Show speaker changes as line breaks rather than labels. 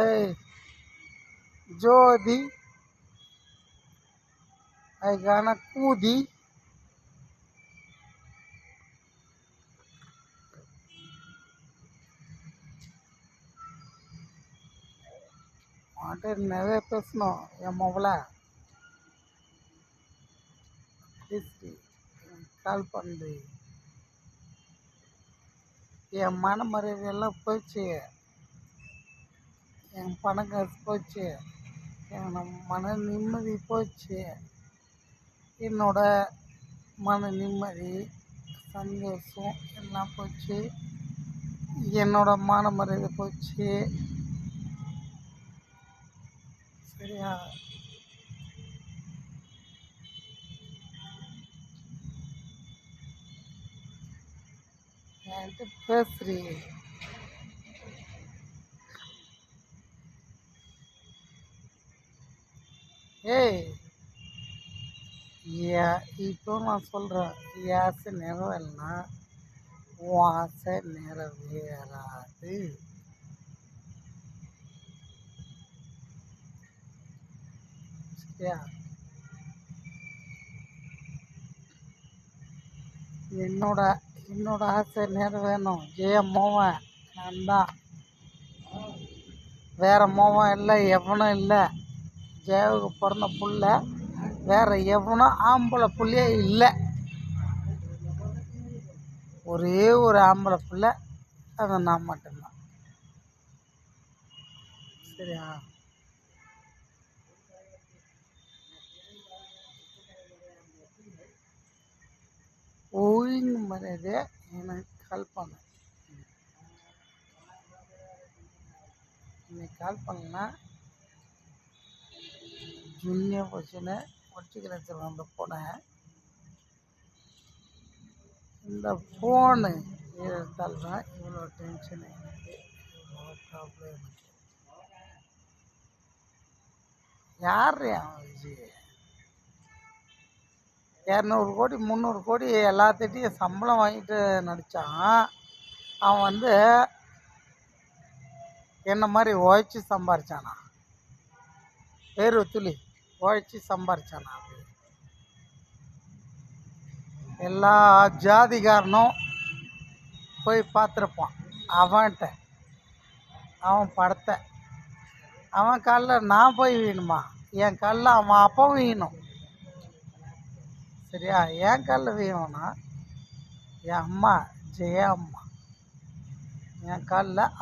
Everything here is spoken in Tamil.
ஏய் ஜோதி அதுக்கான கூதி மாட்டே நிறைய பேசணும் என் மொபைல கால் பண்ணு. என் மன மரியாதையெல்லாம் போச்சு, என் பணம் காசு போச்சு, என் மன நிம்மதி போச்சு, என்னோட மன நிம்மதி சந்தோஷம் எல்லாம் போச்சு, என்னோட மான மரியாதை போச்சு. சரியா? என்கிட்ட பேசுறி. ஏய் இப்போ நான் சொல்கிறேன், என் ஆசை நிறைவேறனா உன் ஆசை நிறைவேறாது. சரியா? என்னோட ஆசை நிறைவேறணும். ஜெயம் மோவன் நான் தான், வேறு மோவன் இல்லை, எவனும் இல்லை. ஜெயாவுக்கு பிறந்த புள்ள வேறு எவனும் ஆம்பளை புள்ளையே இல்லை. ஒரே ஒரு ஆம்பளை புள்ள, அது நான் மட்டும்தான். சரியா? ஒழுங்கு மரியாதை எனக்கு கால் பண்ண. இன்னைக்கு கால் பண்ணலன்னா ஜுன்னியாக போச்சுன்னு ஒட்டிக்கிற அந்த போனை. இந்த ஃபோனு எடுத்தால் தான் இவ்வளோ டென்ஷன் எனக்கு, இவ்வளோ ப்ராப்ளம் எனக்கு. யார் விஜய் 200 கோடி 300 கோடி எல்லாத்திட்டையும் சம்பளம் வாங்கிட்டு நடித்தான். அவன் வந்து என்ன மாதிரி உழைச்சி சம்பாரிச்சானா? பேர் துளி உழைச்சி சம்பாரிச்சானா? அப்படி எல்லா ஜாதிகாரனும் போய் பார்த்துருப்பான் அவன்கிட்ட, அவன் படத்தை. அவன் காலில் நான் போய் வீணுமா? என் காலில் அவன் அப்போ வீணும். சரியா? என் காலில் வீணும்னா என் அம்மா ஜெயா அம்மா என் காலில்